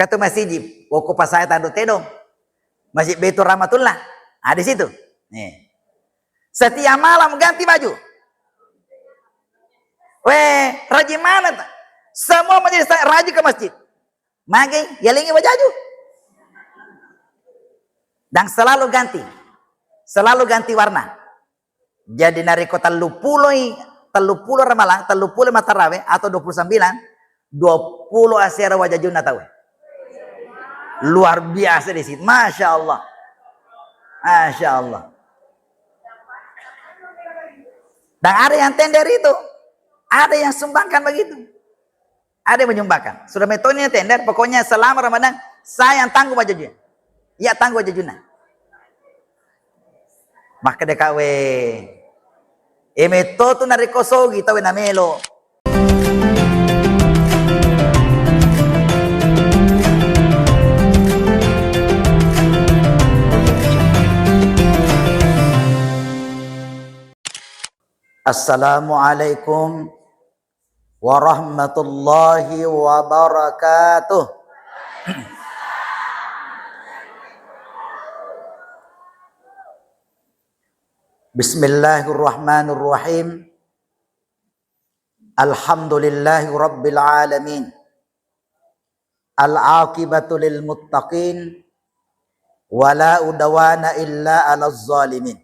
Kata masjid, pokok pas saya tadu tedong. Masjid Baitur Rahmatullah. Di situ. Nih. Setiap malam ganti baju. Rajin mana? Semua majelis rajin ke masjid. Magi, yalingi baju. Dan selalu ganti warna. Jadi nariko telupuluh ramalang, telupuluh matarawe atau 29, 20 asyara wajah junah tahu. Luar biasa di situ, masya Allah, masya Allah. Dan ada yang tender itu, ada yang sumbangkan begitu, ada yang menyumbangkan. Sudah metodenya tender, pokoknya selama Ramadan saya yang tanggung wajah junah, ya tanggung wajah junah. Maka DKW emetoto na rikosogi tawe na melo. Assalamualaikum warahmatullahi wabarakatuh. Bismillahirrahmanirrahim. Alhamdulillahi rabbil alamin. Al-aqibatu lil muttaqin wala udwana illa 'alaz zalimin.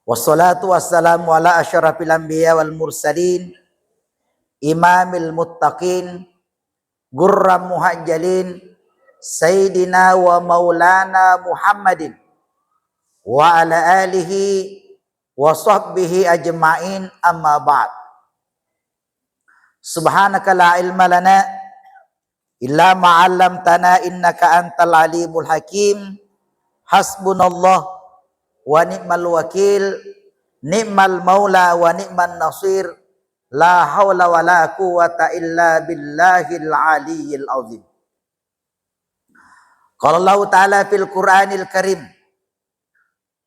Wassalatu wassalamu ala asyrafil anbiya wal mursalin imamil muttaqin gurram muhajjalin sayyidina wa maulana Muhammadin wa ala alihi wa sahbihi ajma'in, amma ba'd. Subhanaka la ilma lana illa ma 'allamtana innaka antal alimul hakim. Hasbunallah wa ni'mal wakil, ni'mal maula wa ni'man nasir. La haula wa la quwata illa billahil aliyyil azim. Qala Allah ta'ala fil Qur'anil Karim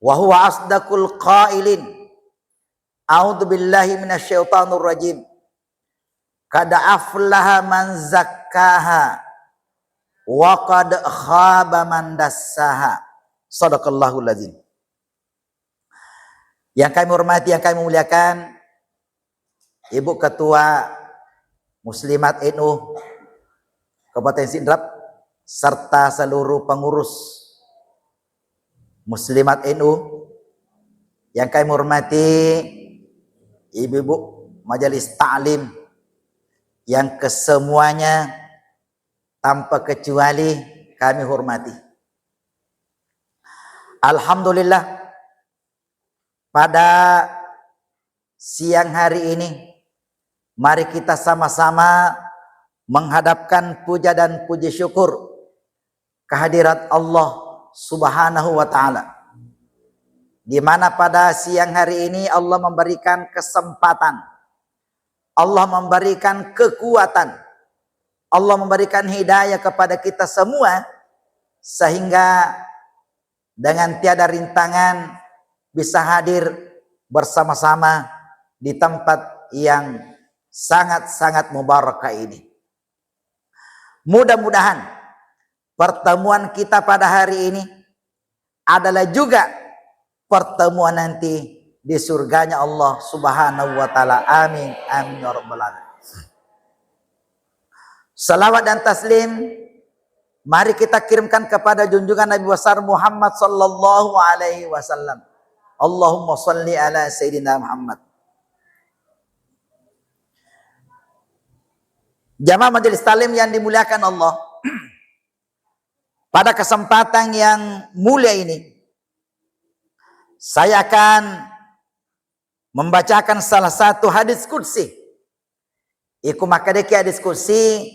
wa huwa asdaqul qailin. A'udzu billahi minasyaitonir rajim. Qad aflaha man zakkaha wa qad khaba man dassaha. Shadaqallahul azim. Yang kami hormati, yang kami muliakan, Ibu Ketua Muslimat NU Kabupaten Sidrap serta seluruh pengurus Muslimat NU, yang kami hormati ibu-ibu majelis taklim yang kesemuanya tanpa kecuali kami hormati. Alhamdulillah, pada siang hari ini mari kita sama-sama menghadapkan puja dan puji syukur kehadirat Allah Subhanahu wa ta'ala, di mana pada siang hari ini Allah memberikan kesempatan, Allah memberikan kekuatan, Allah memberikan hidayah kepada kita semua, sehingga dengan tiada rintangan bisa hadir bersama-sama di tempat yang sangat-sangat mubarakah ini. Mudah-mudahan pertemuan kita pada hari ini adalah juga pertemuan nanti di surganya Allah Subhanahu wa ta'ala. Amin, amin ya rabbal alamin. Salawat dan taslim mari kita kirimkan kepada junjungan Nabi besar Muhammad sallallahu alaihi wasallam. Allahumma salli ala Sayyidina Muhammad. Jamaah majelis taklim yang dimuliakan Allah, pada kesempatan yang mulia ini saya akan membacakan salah satu hadis qudsi. Iku makadeki hadis qudsi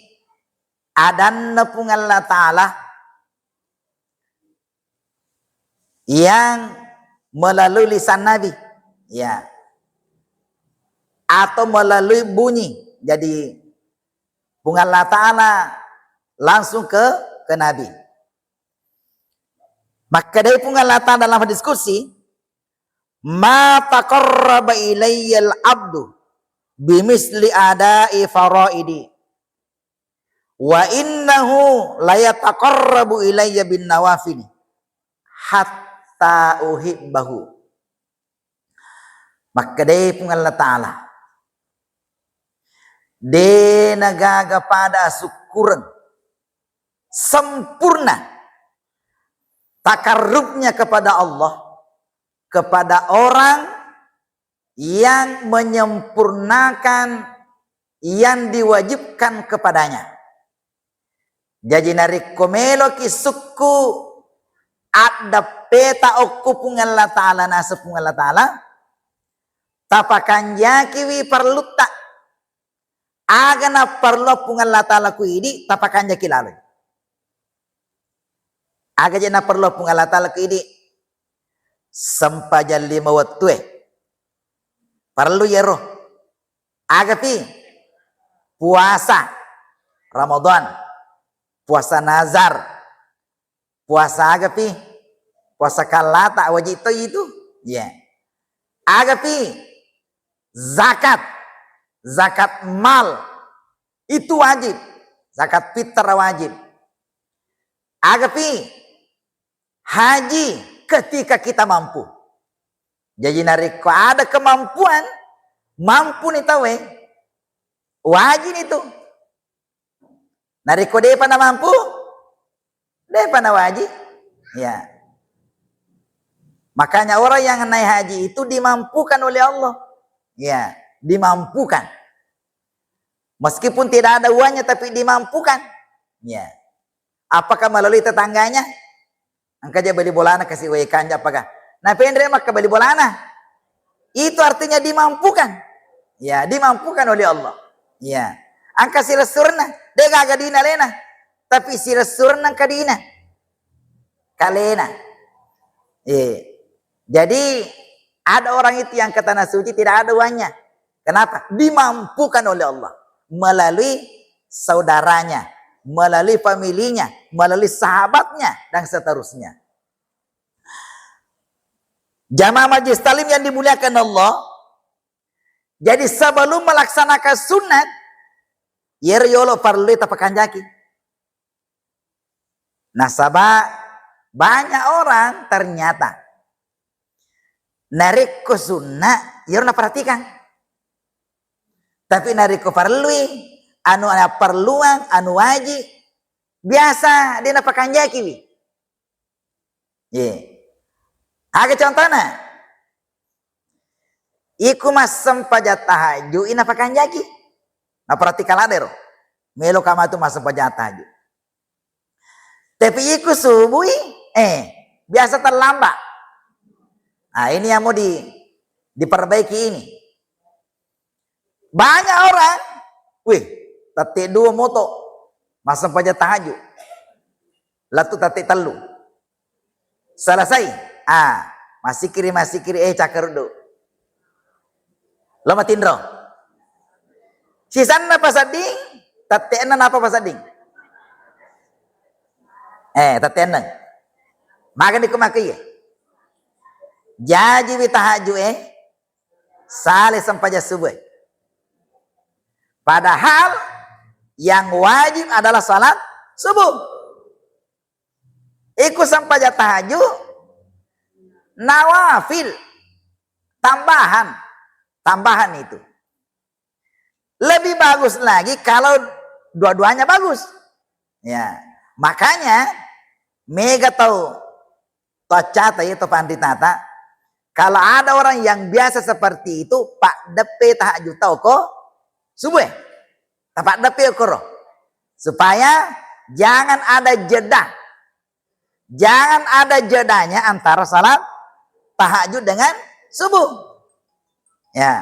adan nepung Allah Ta'ala yang melalui lisan Nabi, ya, atau melalui bunyi. Jadi pung Allah Ta'ala langsung ke Nabi. Maka dari pun Allah Ta'ala dalam hadis qudsi, ma taqarraba ilayyal abdu bimisli adai faraidi Wa innahu layataqarrabu ilayya bin nawafil hatta uhibbahu. Maka dai pun Allah Ta'ala de nagaga pada syukuran sempurna takarrubnya kepada Allah, kepada orang yang menyempurnakan yang diwajibkan kepadanya. Jadi narik komelo ki suku ada peta okupung Allah Ta'ala nasupung Allah Ta'ala tapakan yakiwi perlu tak agana perlu pung Allah Ta'ala ku ini tapakan yaki lalu aga jena perlu pung Allah Ta'ala ku ini sampajan 5 waktu perlu ya roh agapi puasa Ramadan, puasa nazar, puasa agapi puasa kalata wajib itu ya agapi zakat mal itu wajib, zakat fitrah wajib. Agapi haji ketika kita mampu. Jadi narik ada kemampuan, mampu nih tahu wajib itu. Narik kode pada mampu, deh pada wajib. Ya. Makanya orang yang naik haji itu dimampukan oleh Allah. Ya, dimampukan. Meskipun tidak ada uangnya tapi dimampukan. Ya. Apakah melalui tetangganya? Angka aja beli bolana kasih ikan apakah? Nah, pendek maka beli bolana. Itu artinya dimampukan. Ya, dimampukan oleh Allah. Ya. Angka silasurna, dia gak dina lena. Tapi silasurna kadina. Kalena. Jadi ada orang itu yang ke tanah suci tidak ada uangnya. Kenapa? Dimampukan oleh Allah. Melalui saudaranya, melalui familinya, melalui sahabatnya, dan seterusnya. Jamaah majlis talim yang dimuliakan Allah. Jadi sebelum melaksanakan sunat, yolo perlu tapakan jaki. Nasabah banyak orang ternyata narik ke sunnah, yolo perhatikan. Tapi narik ke parlui, anu ada perluan, anu wajib, biasa dia napakan jaki. Aga contohnya, iku mas sempajat tahaju, inapakan jaki. Nah perhatikan adero, melo kama tu mas sempajat tahaju. Tapi iku subuh, biasa terlambat. Nah ini yang mau diperbaiki ini. Banyak orang, tati 2 moto, masa pajak tahajud, latu tati telu, selesai, masih kiri, cakar dulu, lama tindro, sisan apa sading, tati enan apa pasading, tati enan, makan dikumakai ya, jadi tahajud sale sampajak subuh. Padahal yang wajib adalah salat subuh. Ikut sampai tahajud, nawafil, tambahan itu. Lebih bagus lagi kalau dua-duanya bagus. Ya, makanya mega tahu tocata itu panditata. Kalau ada orang yang biasa seperti itu, Pak depe tahajud tahu kok. Subuh, tempat depi ukuro, supaya jangan ada jedanya antara salat tahajud dengan subuh. Ya,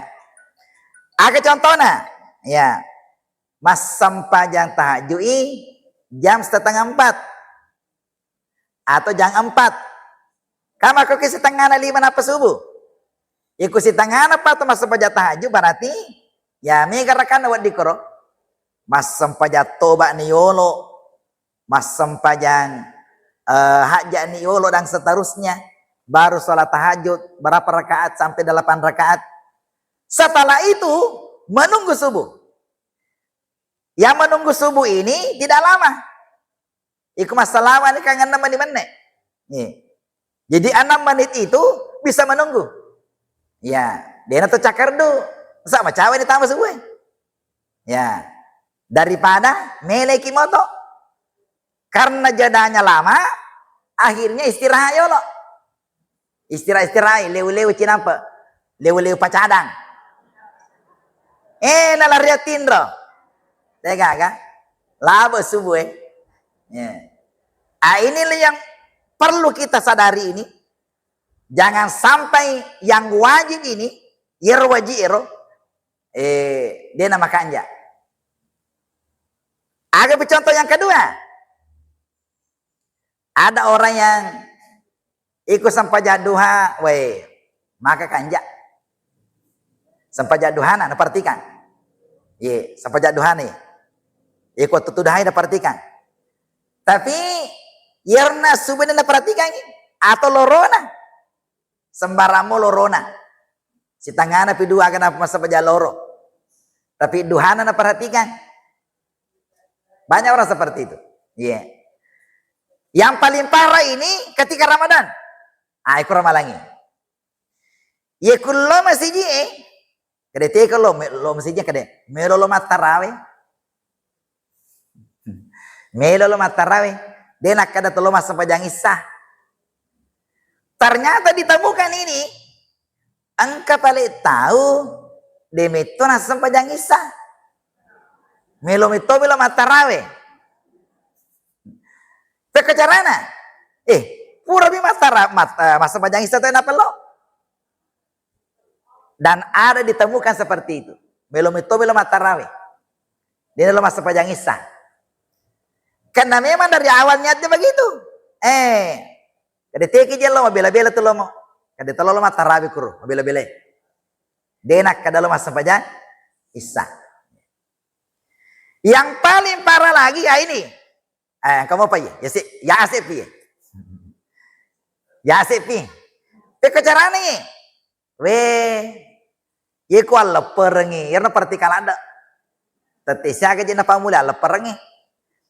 ada contohnya, ya, mas sempajang tahajud jam 3:30 atau jam 4. Kamu kok kisi tengah 5 apa subuh? Ikusi tengah apa tuh mas sempajang tahajud berarti? Ya, mega rekan awak dikoro. Mas sempajat toba ni yolo, mas sempajang hajat ni yolo dan seterusnya. Baru sholat tahajud berapa rakaat sampai 8 rakaat. Setelah itu menunggu subuh. Yang menunggu subuh ini tidak lama. Iku masalah ini kangen 6 menit. Jadi 6 menit itu bisa menunggu. Ya, dia tuh cakardu sama cawe ditambah subuh. Ya, daripada meleki moto. Karena jadanya lama, akhirnya istirahat yolo. Istirahat, lewu-lewu cinapa? Lewu-lewu pacadang. Nalariat tindro. Tega kan? Laba subuh. Ya. Inilah yang perlu kita sadari ini. Jangan sampai yang wajib ini, dia nama kanja. Agak contoh yang kedua. Ada orang yang ikut sampajak duha, maka kanja. Sampajak duha nak perhatikan. Sampajak duha nih. Ikut tutudah dah perhatikan. Tapi yerna subena perhatikan atau lorona. Sembaramo lorona. Si tangana pi dua akan masa sampajak loro. Tapi duhana na perhatikan. Banyak orang seperti itu. Yang paling parah ini ketika Ramadan. Ikut ramalangi. Kullo masjid kade te lo masjid kade melo lo matarawe. Melo lo matarawe. Dia nak kada tolo masa pajang isah. Ternyata ditemukan ini angka paling tahu demeto nasa pajang isah. Melo matarawe. Pekecarana. Pura bi masa pajang isah itu apa lo? Dan ada ditemukan seperti itu. Melo matarawe. Dia lo masa pajang isah. Karena memang dari awal niatnya begitu. Kada teki je lo bela-bela tu lo mo. Kada telo lo matarawe kuru, bela-bela. Dia nak kada lo masa pajang isah. Yang paling parah lagi ini. Kamu apa ya? Ya asep ya. Ya asep ya. Pekecara nih. Ye kual leperengi. Yerna pertikal ada. Tetesya ke jena pamula leperengi.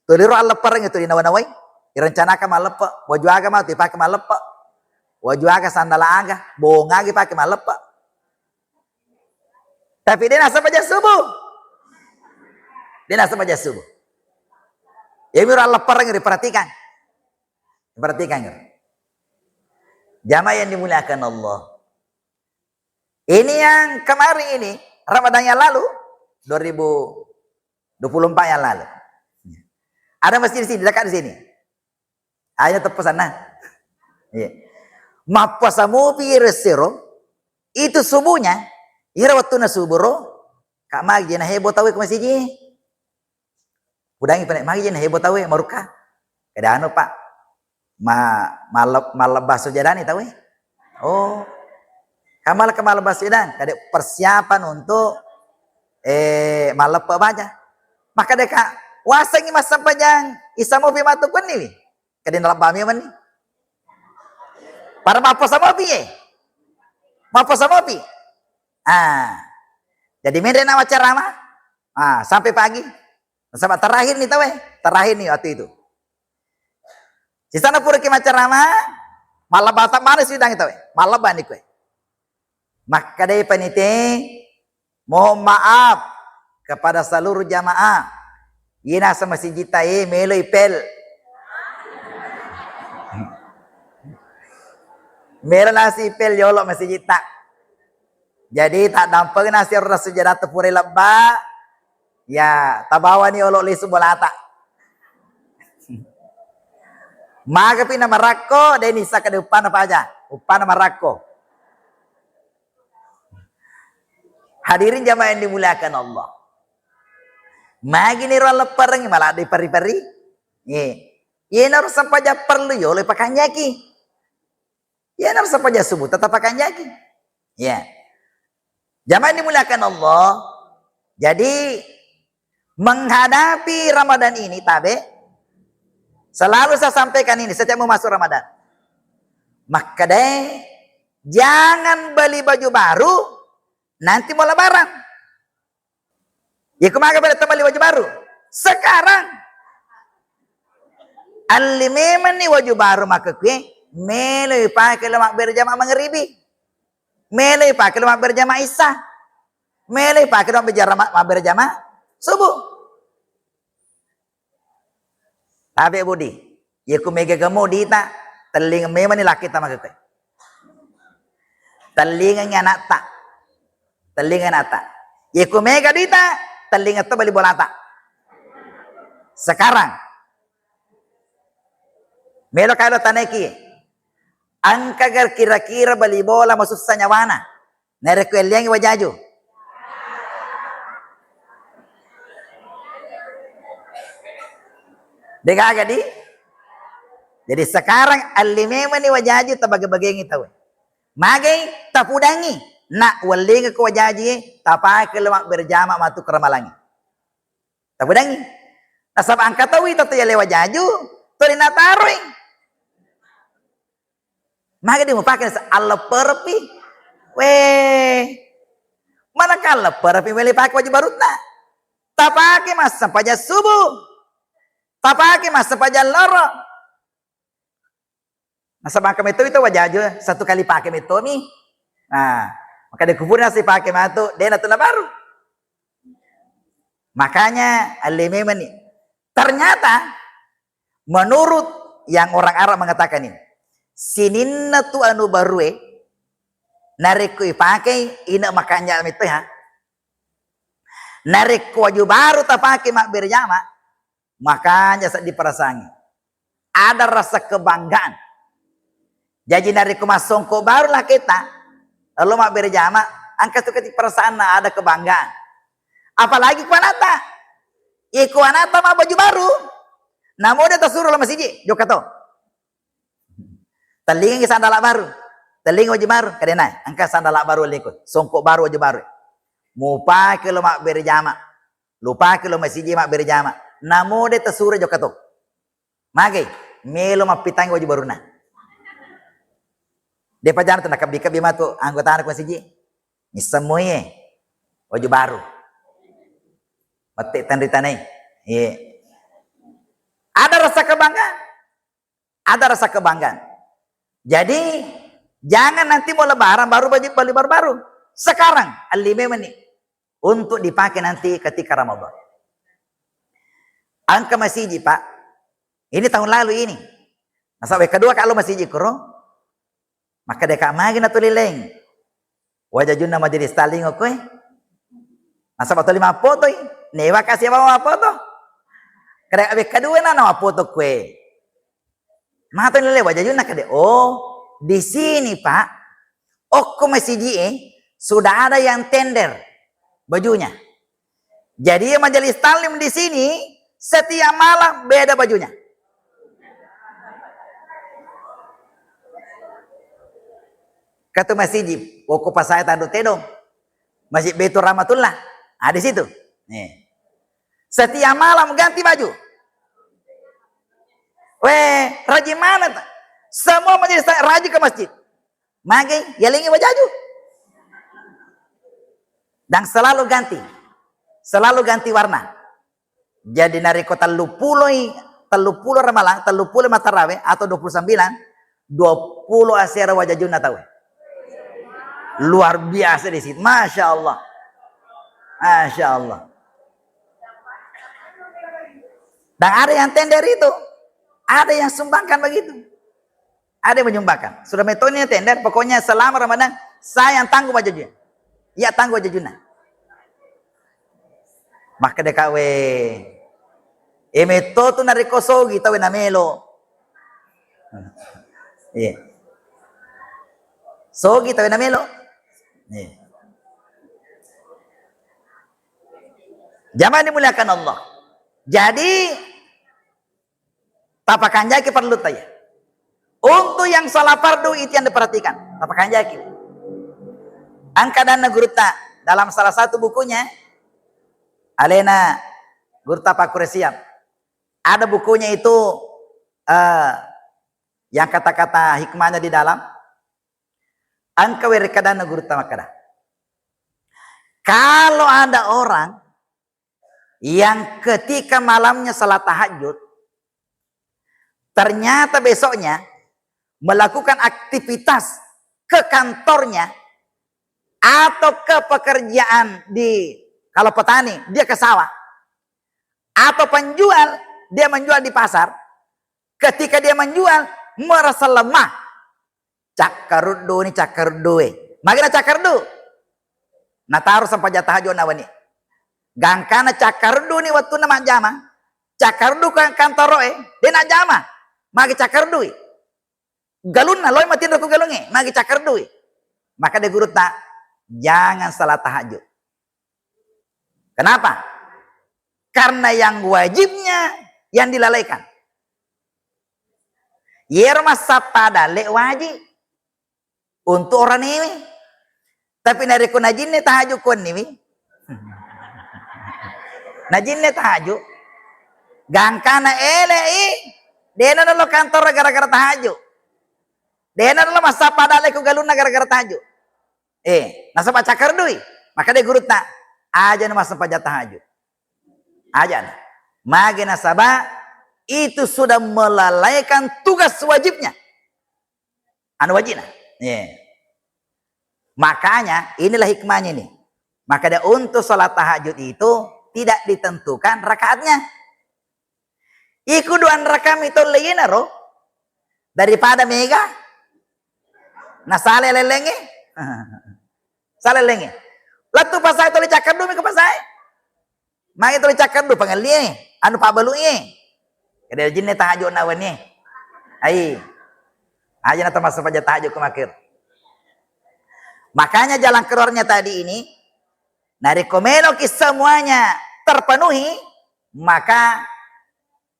Tuliro al leperengi tu dinawanawai. Irencanakan malepe. Waju aga mau dipakai malepe. Waju aga sandala aga. Bohong aga pakai malepe. Tapi dia nasa baca subuh. Dia nasa baca subuh. Ya mira leperengi diperhatikan. Perhatikan. Jamaah yang dimuliakan Allah. Ini yang kemarin ini, Ramadan yang lalu, 2024 yang lalu. Ada masjid di sini, dekat di sini. Hanya tepat sana. Mapasamu piresero, itu subuhnya, ira waktu na suburo, kak magi na hebo tahu ke masjid. Udangi panek magi na hebo tahu maruka. Kada anu Pak. Malabas sujadani tahu. Kamal basidang, ada persiapan untuk malap baca. Maka deka wasangi masa panjang isamu pi matu kun ni. Kadin dalam bami man ni. Para mapo sama pi Mapo sama pi. Jadi meren nama ceramah. Sampai pagi. Sampai terakhir nih tahu terakhir nih waktu itu. Di sana pura ki ceramah, malah batak mana sidang itu malah banik we. Maka dari panitia mohon maaf kepada seluruh jamaah. Ina sama si Jita melo ipel. Melo nasi ipel yolo masih Jita. Jadi tak dampak nasi orang sejarah tepure lebah. Ya, tabawa ni olok lisu bolata. Maka pina marako dan nisa ke depan apa aja? Upan marako. Hadirin jamaah yang dimuliakan Allah. Magi ni rola perang malah di pari-pari. Ye harus sampai perlu yo le pakai nyaki. Ye harus sampai subuh tetap pakai nyaki. Ya. Jamaah yang dimuliakan Allah. Jadi menghadapi Ramadan ini tabe selalu saya sampaikan ini setiap mau masuk Ramadan. Maka deh jangan beli baju baru nanti mau lebaran. Ya kemana pada beli baju baru? Sekarang al-limeman ni waju baru maka kue meloi pakai lemak berjamaah maghribi, meloi pakai lemak berjamaah isya, meloi pakai lemak berjamaah subuh. Tapi budi, ya ku mega kamu di ta telinga memang ni laki ta maka kue. Telinga anak tak, telinga anak tak. Ya ku mega di ta telinga tu bali bola tak. Sekarang melo kalau taneki angka gar kira-kira bali bola masuk sanyawana nere ku eliang wajaju dega gadi. Jadi sekarang al-limema ni wajaju tabagi-bagi tahu magai tapudangi nak walinga ku wajaji tapai ke lemak berjama matu keramalangi tapudangi nasab angka tahu itu tu ya lewa jaju tu dina tarui maka dia mau pakai Allah perpi mana kalau perpi boleh pakai wajib baru tak pakai mas sampai subuh tak pakai mas sampai loro nasab angka itu wajaju satu kali pakai itu nih nah maka dia kubur nasi pakai matu dia natuna baru makanya al-limema nih. Ternyata menurut yang orang Arab mengatakan ini, sininna tu anu barue narik ku pakai ina makanya itu ya. Narik ku waju baru tak pakai mak berjama, makanya saat diperasangi. Ada rasa kebanggaan. Jadi narik ku masongko barulah kita, lalu mak berjama, angkat tu ketik perasaan ada kebanggaan. Apalagi kuanata. Iku anata mah baju baru. Namun dia tersuruh lah masih jok kato. Telinga ke sandalak baru. Telinga wajib baru. Kadena angka sandalak baru likut. Songkok baru wajib baru. Mupa ke lo mak berjama. Lupa ke lo masih mak berjama. Namun dia tersuruh jok kato. Magai. Melo mak pitang wajib baru nah. Dia pajaran tu nak kabika bima tu anggota anak masih ni semuanya wajib baru. Metik tandri tanai. Iya. Ada rasa kebanggaan. Ada rasa kebanggaan. Jadi jangan nanti mau lebaran baru baju baru. Sekarang al-limema nih untuk dipakai nanti ketika Ramadan. Angka masih Pak. Ini tahun lalu ini. Nah, sampai kedua kalau masih kuro maka deka magi na tulileng. Wajah junna majelis taling oke. Nah, sabat 5 foto newa kasih apa foto. Kadang abis kedua nama foto kue. Mata nilai wajah junna kade. Oh, di sini Pak. Oko masih sudah ada yang tender bajunya. Jadi majelis talim di sini setiap malam beda bajunya. Kata masjid, oko pas saya tadu tedong. Masjid Baitur Rahmatullah. Di situ. Nih. Setiap malam ganti baju. Rajin mana tak? Semua majelis rajin ke masjid. Magi, yalingi baju. Dan selalu ganti. Selalu ganti warna. Jadi nariko telupulo ramalang, telupulo matarawe atau 29, 20 asyara wajah junna tahu. Luar biasa di situ. Masya Allah. Masya Allah. Dan ada yang tender itu. Ada yang sumbangkan begitu. Ada yang menyumbangkan. Sudah metodenya tender. Pokoknya selama Ramadan. Saya yang tangguh bajunya. Ya tangguh bajunya. Maka dekawe. Metodo na rikosogi. Tawe na melo. Iya. Sogi tawe na melo. Iya. Jamaah dimuliakan Allah. Jadi tapakan jaki perlu tanya. Untuk yang salah fardu itu yang diperhatikan. Tapakan jaki. Angka dana Gurta dalam salah satu bukunya Alena Gurta Pak Kuresiap. Ada bukunya itu yang kata-kata hikmahnya di dalam. Angka werikadana Gurta Makada. Kalau ada orang yang ketika malamnya salat tahajud, ternyata besoknya melakukan aktivitas ke kantornya atau ke pekerjaan di, kalau petani dia ke sawah, atau penjual dia menjual di pasar. Ketika dia menjual merasa lemah, cakaruddu ni cakaruddu magina cakaruddu na taruh sampai jatah tahajud nawani gangkana cakaruddu ni waktu nama jama cakaruddu kan kantoro dia nak jama magi cakaruddu galunna loy matin ku galunge magi cakaruddu. Maka dia guru tak, jangan salat tahajud. Kenapa? Karena yang wajibnya yang dilalaikan. Yerma sapada le wajib untuk orang ini. Tapi nari ku najin ne tahajud kun ini. Najin ne tahajud. Gangkana ele dena lo kantor gara-gara tahajud. Dena lo masa pada le ku galuna gara-gara tahajud. Nasa baca kardui. Maka dia guru tak aja masa pajak tahajud. Aja. Magi nasabah itu sudah melalaikan tugas wajibnya. Anu wajibnya. Makanya inilah hikmahnya nih. Maka dia untuk sholat tahajud itu tidak ditentukan rakaatnya. Iku duan rakam itu leyena roh daripada mega. Nah sale lelenge. Sale lelenge. Latu pasai toli cakar dulu ke pasai. Magi toli cakar dulu panggil anu pak balunya. Kada jinne tahajud nawan ni. Ai. Aja na termasuk pada tahajud kemakir. Makanya jalan keluarnya tadi ini narikomeno semuanya terpenuhi, maka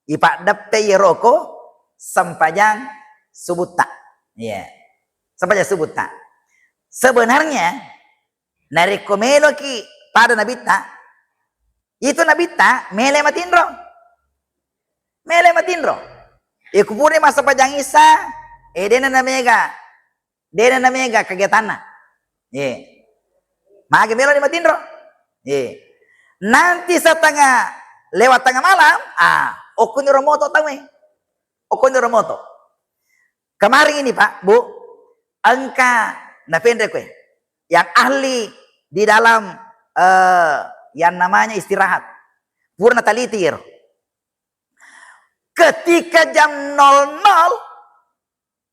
ipak dapte yeroko sampajang subuta. Ya. Sampajang subuta. Sebenarnya narikomeno pada nabita itu nabita mele matindro. Mele matindro. Ikupuri masa pajang isa, dena namega kegiatan. Magi melo di matindro. Nanti setengah lewat tengah malam, okun romoto tahu okun romoto. Kemarin ini Pak, Bu, angka napendre kue, yang ahli di dalam yang namanya istirahat, purna talitir. Ketika jam 00,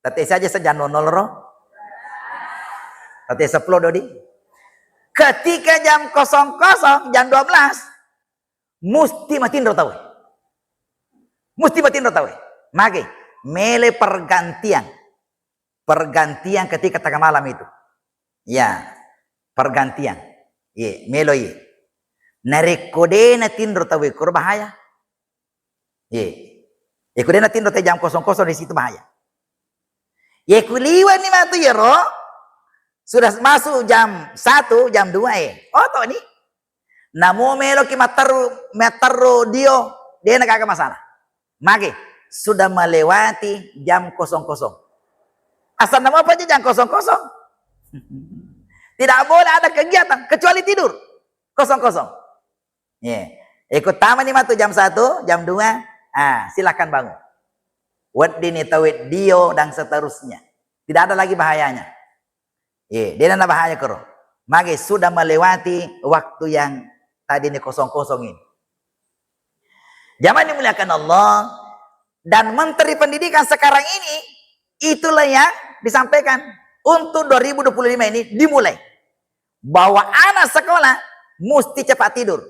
tadi saja sejam 00 roh. Tadi 10 dodi. Ketika jam 00, jam 12, mesti matindro tahu. Mesti matindro tahu. Mage, mele pergantian. Pergantian ketika tengah malam itu. Ya, pergantian. Ye, melo ye. Narekode na tindro tahu kur bahaya. Ye. Ikutin nanti ndote jam 00 di situ bahaya. Ya kuliwan ni matu ya roh. Sudah masuk jam 1, jam 2 Oh toh ni. Namo melo ki mataru dio dia nak agak masalah. Mage sudah melewati jam 00. Asal nama apa aja jam 00. Tidak boleh ada kegiatan kecuali tidur. 00. Ya. Ikut taman ni matu jam 1, jam 2. Silakan bangun. Wadini tawid dio dan seterusnya. Tidak ada lagi bahayanya. Dia ada bahaya kero. Mage sudah melewati waktu yang tadi ini 00 ini. Zaman dimuliakan Allah dan Menteri Pendidikan sekarang ini itulah yang disampaikan untuk 2025 ini dimulai bahwa anak sekolah mesti cepat tidur.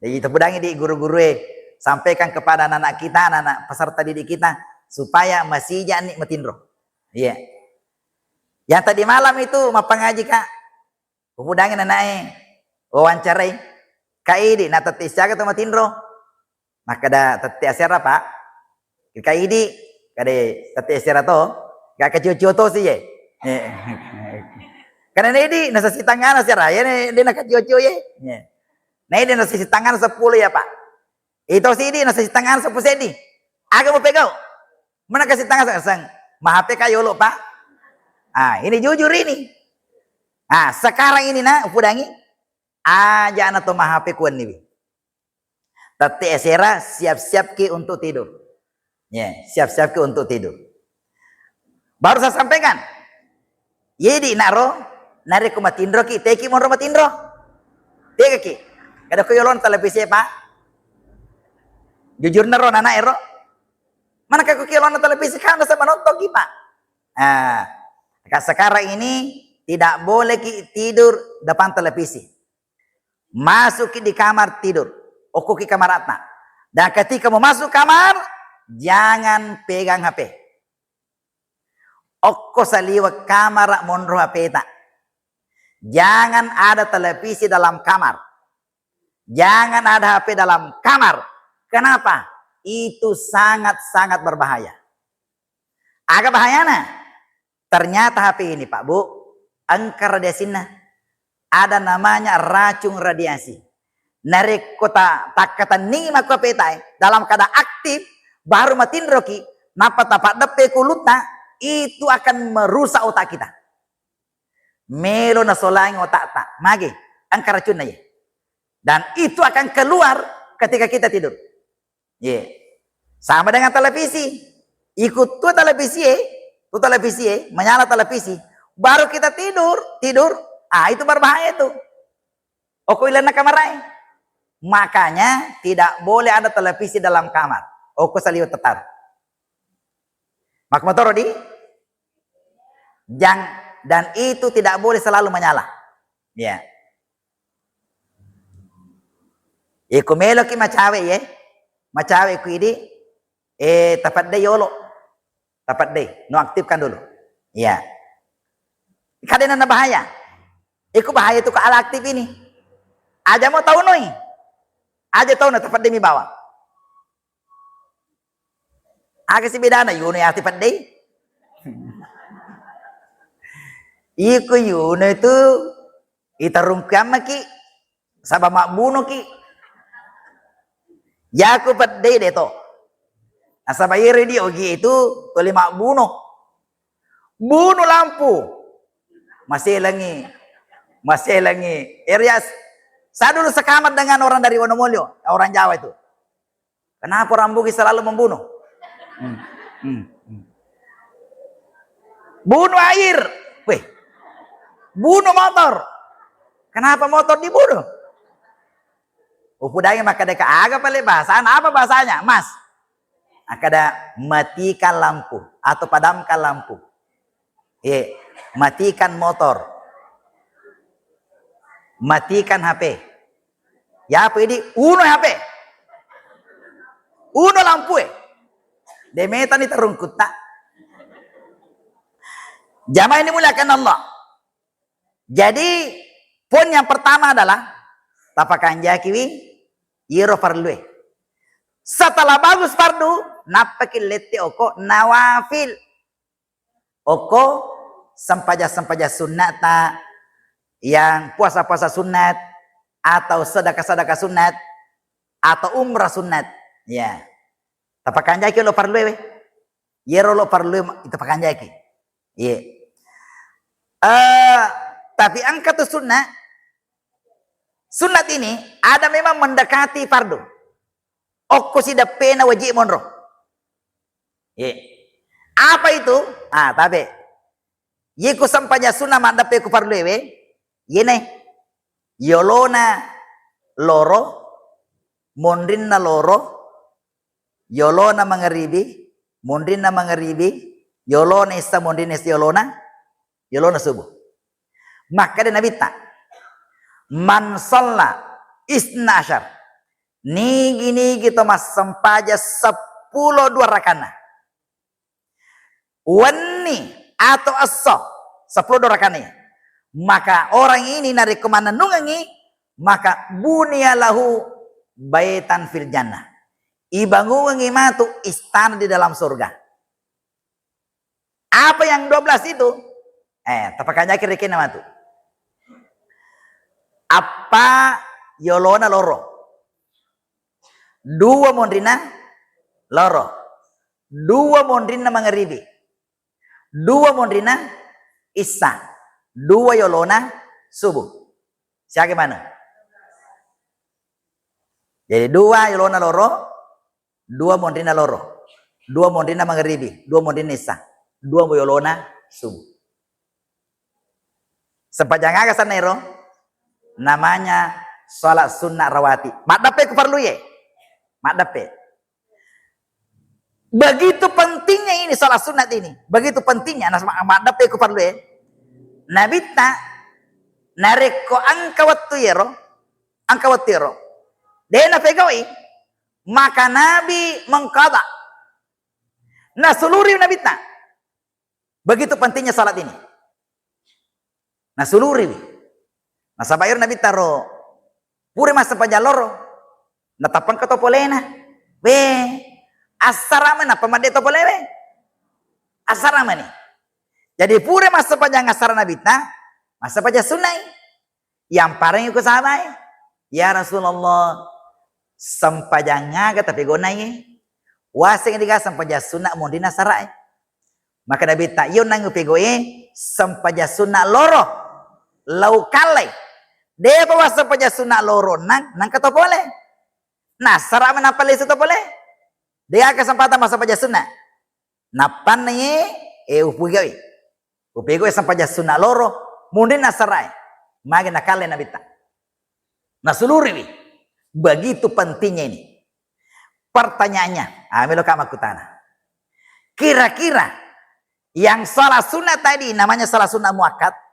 Jadi terpedangi di guru-guru sampaikan kepada anak-anak kita, anak-anak peserta didik kita supaya masih jangan matindro. Iya. Yang tadi malam itu mapangaji Kak. Pemudangin anaknya wawancarai Kak Idi na tati siaga tu matindro. Maka da tati asera Pak. Kak Idi kade tati asera to Kak kecil-kecil to sih ye. Karena ini nasa si tangan asera ya dia nak kecil-kecil ye. Nah ini nasa si tangan 10 ya Pak. Itu si ini nasa si tangan 10 sedi. Agak mau pegang. Mana kasih tangan sang mahape kayo lo Pak. Ini jujur ini. Sekarang ini nak pudangi Aja anak tuh HP kuan nih. Tati esera siap-siap ki untuk tidur. Ya, siap-siap ki untuk tidur. Baru saya sampaikan. Yedi naro, nari ku matindro ki, teki mon matindro. Teki ki. Kada ko yolon televisi Pak. Jujur naro nana ero. Mana kau kilon televisi kan saya menonton ki Pak. Nah, sekarang ini tidak boleh ki tidur depan televisi. Masuk ki di kamar tidur. Oku ki kamar atna. Dan ketika mau masuk kamar, jangan pegang HP. Okko saliwa kamar monro HP tak. Jangan ada televisi dalam kamar. Jangan ada HP dalam kamar. Kenapa? Itu sangat-sangat berbahaya. Agak bahaya nah. Ternyata HP ini Pak Bu, angker radiasinya. Ada namanya racun radiasi. Narik kota takatan ning maku HP dalam keadaan aktif baru matindroki napa tapak depe kulutna itu akan merusak otak kita. Melo na solang otak tak, mage angka racunnya ya. Dan itu akan keluar ketika kita tidur. Yeah. Sama dengan televisi. Ikut tuh televisi, menyala televisi, baru kita tidur. Ah itu berbahaya tuh. Oku ilana kamarai. Makanya tidak boleh ada televisi dalam kamar. Oku saliu tetar. Mak motor di dan itu tidak boleh selalu menyala. Ya. Iku melo ki macawe ya. Macawe ku ini tapat deh yolo. Tapat deh, no aktifkan dulu. Ya. Kadang ada bahaya. Iku bahaya itu ke ala aktif ini. Aja mau tahu noi. Aja tahu na tapat deh mi bawa. Aga si bedana yuno ya tapat deh. Iku yuno itu itarungkam ki sabab mak bunuh ki. Ya aku pedih deh toh. Asa bayar dia ogi itu toli mak bunuh lampu masih langi Erias. Saya dulu sekamat dengan orang dari Wonomulyo, orang Jawa itu. Kenapa orang Bugis selalu membunuh? Bunuh air, weh, bunuh motor. Kenapa motor dibunuh? Upudanya maka deka agak paling bahasa. Apa bahasanya, Mas? Akada matikan lampu atau padamkan lampu. Matikan motor. Matikan HP. Ya apa ini? Uno HP. Uno lampu Demetan itu rungkut tak. Jamaah ini muliakan Allah. Jadi poin yang pertama adalah tapakan jakiwi yiro farlue. Setelah bagus fardu, napakin lete oko nawafil. Oko sempaja sunnata yang puasa-puasa sunat atau sedekah-sedekah sunat atau umrah sunat. Ya. Tapakan jaki lo farlue. Yiro lo farlue itu pakan jaki. Iya. Tapi angka tuh sunnah. Sunat ini ada memang mendekati fardu. Okko sida pena wajib monro. Ye. Apa itu? Tapi yiku sampanya sunnah mandape ku fardu yene. Yolona loro, mondrinna loro, yolona mangeribi, mondrinna mangeribi, yolona isa mondrinna isa yolona subuh. Maka ada Nabi tak man sholla isna asyar nigi to mas sempaja 10 dua rakana wani atau aso 10 dua rakana, maka orang ini nari kemana nungangi maka bunyalahu baitan fil jannah, ibangungi matu istana di dalam surga. Apa yang 12 itu? Tapakannya kira-kira nama tu. Apa yolona loro? 2 mondrina loro. 2 mondrina mangeribi. 2 mondrina isa. 2 yolona subuh. Siapa mana? Jadi dua yolona loro, dua mondrina loro, dua mondrina maghribi, dua mondrina isya, dua yolona subuh. Sepanjang aga sanero namanya salat sunnah rawati. Madape ku perlu ye. Madape. Begitu pentingnya ini salat sunat ini. Begitu pentingnya madape ku perlu ye. Nabita nareko angkawattu yero. Angkawattu yero. Dena pegawai. Maka Nabi mengqada. Nah seluruh nabita. Begitu pentingnya salat ini. Nah seluruh. Nah sabayur Nabi taro pure masa pajaloro. Nah tapan ke topolena. We asarama na pamade topolewe. Asarama nih. Jadi pure masa panjang asar Nabi ta masa paja sunai. Yang paling ikut sahabat. Ya Rasulullah sampajangaga tapi gonai. Wasing diga sampaja sunat mondina sarai. Maka Nabi ta yun nang upegoe sampaja sunat loro. Lau kalai dia bawa sampaja sunat loro nang katopole. Nah sarah menapal itu topole. Dia kesempatan masa sampaja sunat. Napan nih upugawi. Upegoe sampaja sunat loro mondina sarai. Magi nakale Nabi ta. Nah seluruh ini begitu pentingnya ini. Pertanyaannya, amilo kama kutana. Kira-kira yang salat sunat tadi namanya salat sunat muakkad.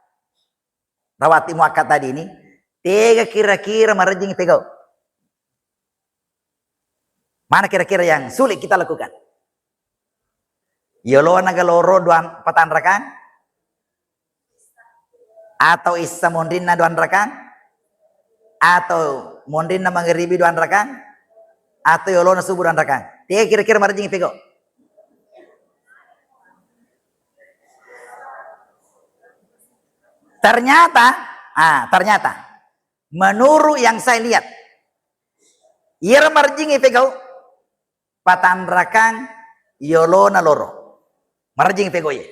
Rawati muakkad tadi ini, tiga kira-kira marjing pegau. Mana kira-kira yang sulit kita lakukan? Yolo nagaloro duan patan rakan? Atau isa mondrina duan rakan? Atau mondrina maghribi duan rakan? Atau yolo na subuh duan rakan? Tiga kira-kira marjing pegau. Ternyata menurut yang saya lihat, ia marjingi pegau patan rakang yolona loro. Marjingi pegau ye.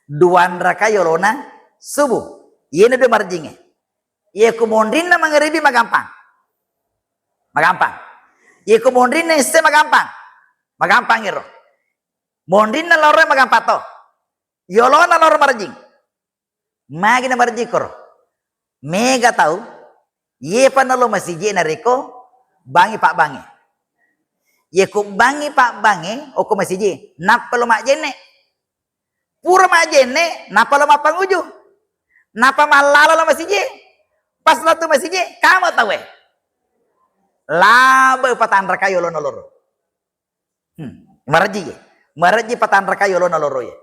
Duan raka yolona subuh. Ia dua marjingi. Ia kumondrin na maghribi magampang. Magampang. Ia kumondrin na isse magampang. Magampang iro. Mondrin na loro magampang to. Yolona loro marjing. Magi na marjikor. Mega tahu. Ye panalo masije na reko. Bangi pak bangi. Ye ku bangi pak bangi. Oko masije. Napalo mak jene. Pura mak jene. Napalo mak panguju. Napa malalo la masije. Pas latu masije. Kamu tahu eh. Laba patan rakayo lo noloro. Marji. Marji patan rakayo lo noloro ye.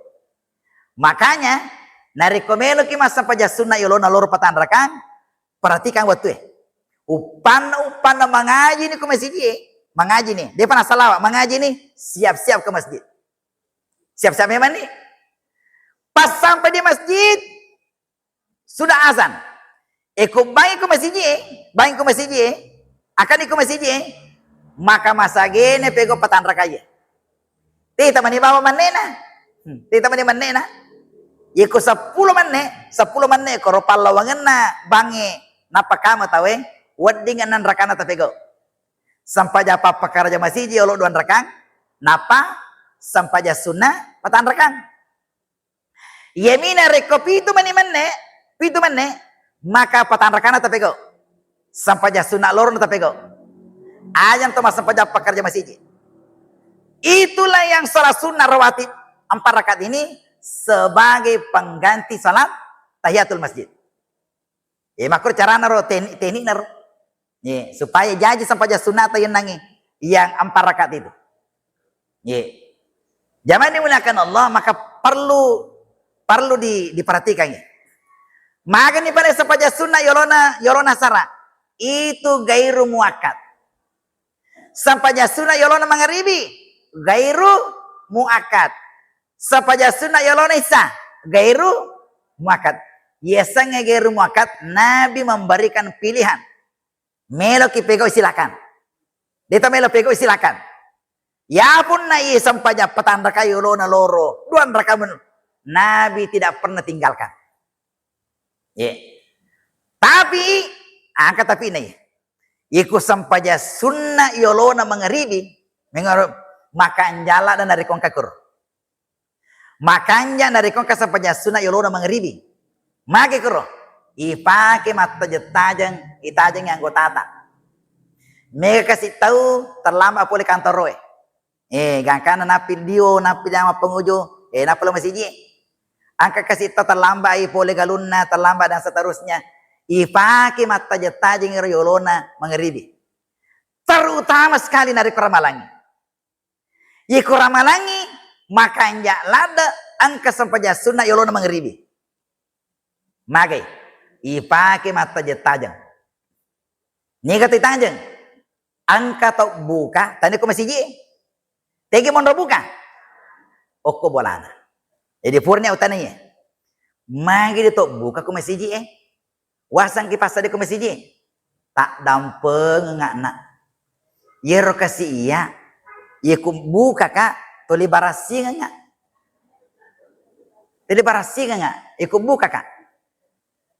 Makanya. Narikomelo ki masa paja sunna yolona loro patan rakang. Perhatikan waktu Upan na mengaji nih ke masjid. Mengaji nih. Dia pernah salawat. Mengaji nih. Siap-siap ke masjid. Siap-siap memang nih. Pas sampai di masjid. Sudah azan. Bangi ke masjid. Bangi ke masjid. Akan ke masjid. Maka masa gene pego patan rakaya. Tita mani bawa manena. Tita mani manena. Iku 10 menit koro palawangan na bangi napa kama tawe wedding anan rakana tapego sampai japa pakaraja masih olo duan rakang napa sampai sunnah patan rakang yemina reko pitu meni maka patan rakana tapego sampai sunnah loro tapego ayam to sampai japa pakaraja masih itulah yang salah sunnah rawatib 4 rakaat ini sebagai pengganti salat tahiyatul masjid. Makro cara naro teknik naro. Supaya jadi sampai sunat yang nangi yang 4 rakaat itu. Zaman dimuliakan Allah maka perlu diperhatikan ya. Maka ni pada sampai sunat yolona sara itu gairu muakkad. Sampai sunat yolona maghribi gairu muakkad. Sapaja sunnah yolona isa gairu muakkad. Yesanya gairu muakkad Nabi memberikan pilihan. Melo ki pego silakan. Deta melo pego silakan. Ya pun na iya sampaja patan raka yolona loro. Duan raka menur. Nabi tidak pernah tinggalkan. Tapi angkat tapi ini. Iku sampaja sunnah yolona mengeribi. Makan jala dan dari kongkakur. Makanya dari kongka sampaja sunnah yolona mengeribi. Maki kuro. Ipake mata jetajang. Itajang yang gotata. Mereka kasih tahu terlambat boleh kantor roe. Gangkana napi dio, napi nama pengujo. Napi lo masih je. Angka kasih tahu terlambat, boleh galuna, terlambat dan seterusnya. Ipake mata jetajang yolona mengeribi. Terutama sekali dari Kuramalangi. Kuramalangi makanya lada angka sampaja sunnah yolona mengeribi. Magai ipake mata jetajang. Ni kata tajang. Angka tau buka, tanya ko masih je. Tegi mondro buka. Oko bolana. Jadi purnya utananya. Magi dia tok buka ko masih je. Wasang ki pasade ko masih je. Tak dampeng ngak nak. Yero kasih iya. Ye ku buka kak. Toli barasi ngak. Toli barasi ngak. Ye ku buka kak.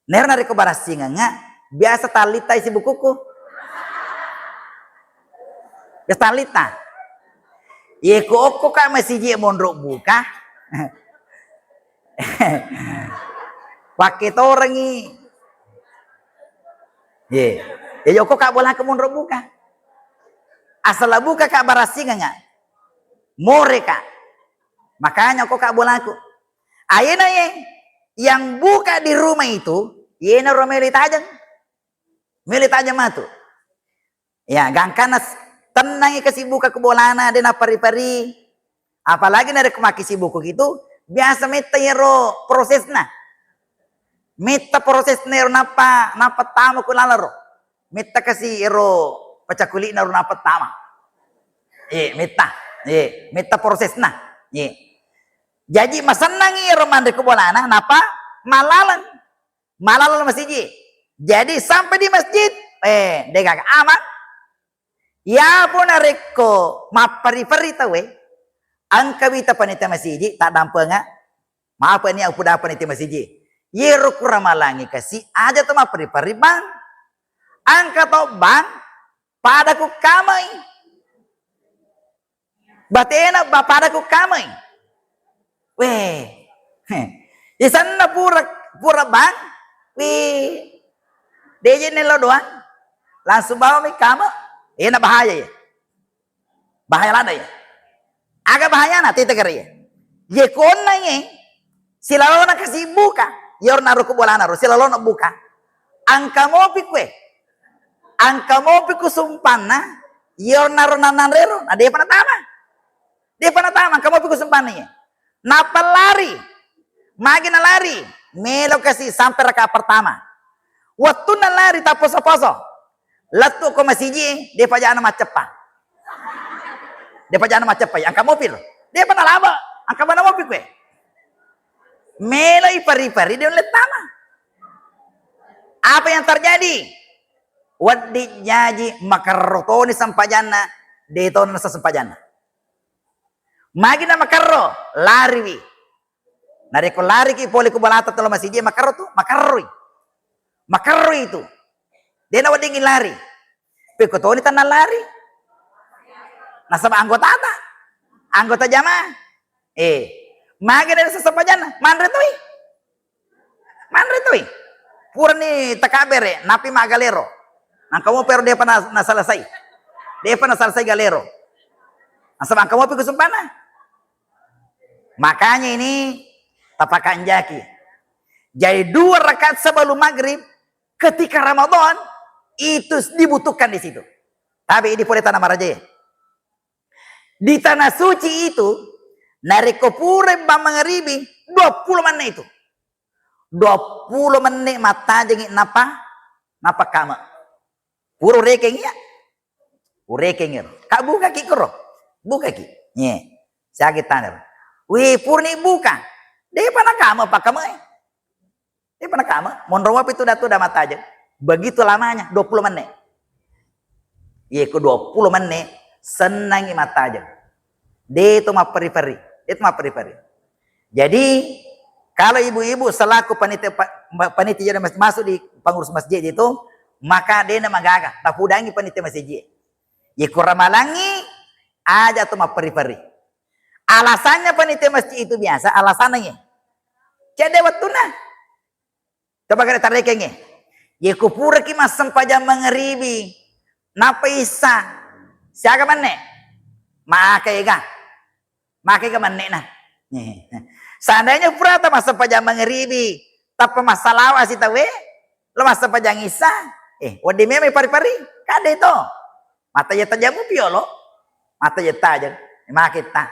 Ner nari ko barasi ngak. Biasa talita isi bukuku. Biasa talita. Ye ku oko kak masih je mondro buka. Pakai torengi. Ye. Yoko kak bola ke mondro buka. Asal buka kak barasi nggak? More kak. Makanya kok kak bola aku. Ayana yang buka di rumah itu, yena romeli tajam. Meli tajam itu. Ya, gangkana tenang kasih buka ke bolana dena pari-pari. Apalagi nare kemaki si buku gitu, biasa meta yero prosesna. Meta proses nero napa tamu kulalaro. Meta kasih yero pacakuli nero napa tama. Meta prosesna. Jadi masanangi yero mande ke bolana napa malalan masjid. Jadi sampai di masjid, degak aman. Ya pun areko mapari-pari tahu angka wita panitia masjid tak dampenga. Maaf ini aku dah panitia masjid. Yero Kuramalangi kasih aja tuh mapari-pari bang. Angka to bang padaku kamai. Batena padaku kamai. Di sana pura bang. Deje nelo doang. Langsung bawa mi kamai. Ini bahaya ya. Bahaya lada ya. Agak bahaya na titik ya. Ye kona ye. Silalona kasih buka. Yor naruh ke bola naruh. Silalona buka. Angka mopi kue. Angka mopi ku sumpana. Yor naruh nananrero. Nah dia pernah tama. Dia pernah tama. Angka mopi ku sumpana ye. Napa lari. Magina lari. Melo kasih sampai raka pertama. Waktu na lari tak poso-poso. Latu ko masiji, dia pajana macepa. Dia pajana macepa, angka mobil. Dia pernah lama, angka mana mobil kue. Melai pari-pari dia ulet tama. Apa yang terjadi? Wadi nyaji makarotoni sampajana, detona sa sampajana. Magina makarro, lari. Nareko lari ki poli ko balata tolo masiji makarro tu, makarroi. Makarroi itu. Dia nak dingin lari. Pekotoni tanah lari. Nasab anggota apa? Anggota jamaah. Magi dari sesepajana. Manretui. Pura ni takabere. Napi magalero. Nang kamu pero dia pernah selesai. Dia pernah selesai galero. Nasab ang kamu pikusumpana. Makanya ini tapakan jaki. Jadi 2 rakaat sebelum maghrib. Ketika Ramadan. Itu dibutuhkan di situ. Tapi di tanah Maraja. Di tanah suci itu, nariko pure bang mengeribi 20 menit itu. 20 menit mata jengi napa kama. Puro rekeng ya. Urekeng ya. Kak buka ki kero. Buka ki. Nye. Sakit tanah. Wih purni buka. Dia pana kama pak kama. Dia pana kama. Monrowa itu datu dah mata aja. Begitu lamanya 20 menit. Iya ke 20 menit senangi mata aja. Dia itu mah peri-peri. Jadi kalau ibu-ibu selaku panitia masuk di pengurus masjid itu maka dia na magaga tapudangi panitia masjid ye kuramalangi aja tuh maperi-peri. Alasannya panitia masjid itu biasa alasannya cede watuna coba kita tarik ye kupura ki mas sempaja mengeribi napa isa siaga manne makai ga manne nah seandainya pura ta mas sempaja mengeribi tapi masalah sih tawe lo mas sempaja ngisa wadi meme pari-pari kade itu mata ya tajamu piolo mata ya tajam makita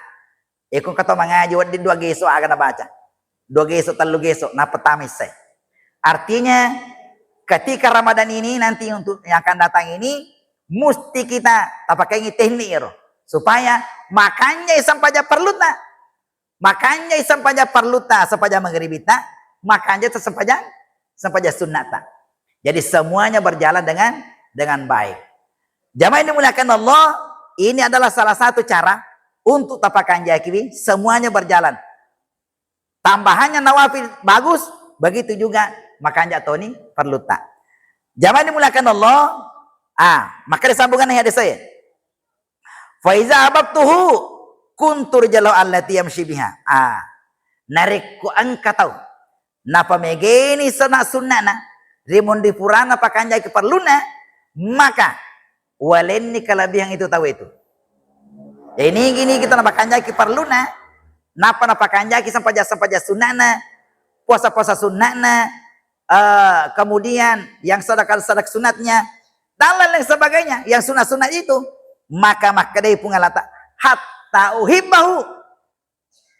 kung kato mangaji wadi dua geso aga na baca dua geso telu geso na petamis artinya ketika Ramadan ini nanti untuk yang akan datang ini mesti kita pakai teknik supaya makanya sampaja perluta makanya sampaja perluta sampaja maghribita makanya sampaja sunnata. Jadi semuanya berjalan dengan baik. Jamaah ini dimuliakan Allah, ini adalah salah satu cara untuk tapakan jakiwi semuanya berjalan. Tambahannya nawafil bagus, begitu juga makanya Tony perlu tak. Jamaah ini dimuliakan Allah, maka disambungkan hadis saya. Fa iza ababtuhu kuntur jalau allati yamshi biha. Narik ku angkatau. Napa megeni sunnah rimun di purana pakanja keperluna maka walenni kalabihan itu tahu itu. Ini gini kita napa kanjaki perluna napa kanjaki sampaja sunnana puasa sunnana kemudian yang sedekah sunatnya dan lain sebagainya yang sunat itu maka dai pungalata hatta uhibbahu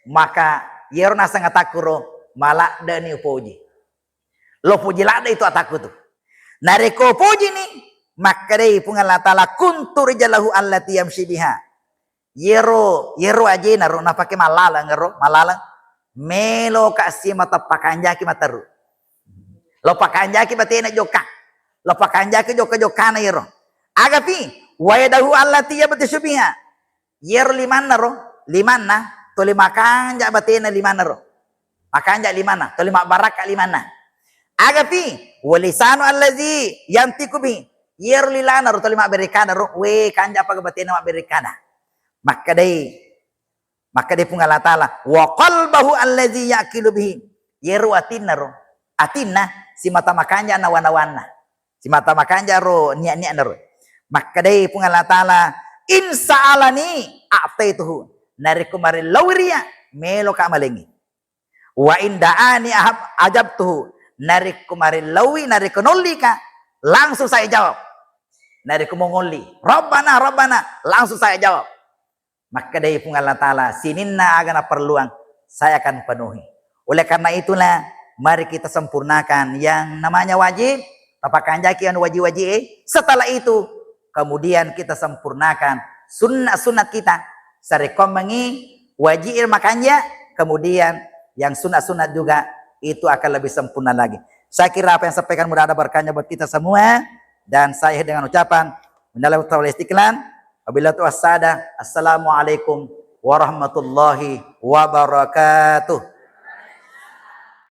maka yerna sangat takuro malak dani puji lo puji lada itu ataku tuh nareko puji nih maka dai pungalata la kuntur jalahu allati yamshi biha yero aja naru na pakai malala melo kasih mata pakanjaki mataru lo pakanjaki batena joka lo pakanjaki joka na yero agapi wayadahu allati yabtishu biha yero limanna to lima kanja batena limanna makanja limana to lima baraka limana agapi walisanu allazi yantiku bi yero lilana to lima berikana we kanja paga batena ma berikana maka dai pungalatala wa qalbahu allazi yaqilu bihi yeru atinna si mata makanja na wana si mata makanja ro nia ro maka dai pungalatala insa'alani a'taituhu nariku mari lawriya melo ka malengi wa indaani ajabtuhu nariku mari lawi nariku nollika langsung saya jawab nariku mongoli rabbana langsung saya jawab maka dari Allah Ta'ala sininna agana perluang saya akan penuhi. Oleh karena itulah mari kita sempurnakan yang namanya wajib tapakan jaki yang wajib setelah itu kemudian kita sempurnakan sunat kita sarekomengi wajib makanya kemudian yang sunat juga itu akan lebih sempurna lagi. Saya kira apa yang saya sampaikan mudah ada berkahnya buat kita semua dan saya dengan ucapan minallahu ta'ala istiqlal wabillahi wassada. Assalamualaikum warahmatullahi wabarakatuh.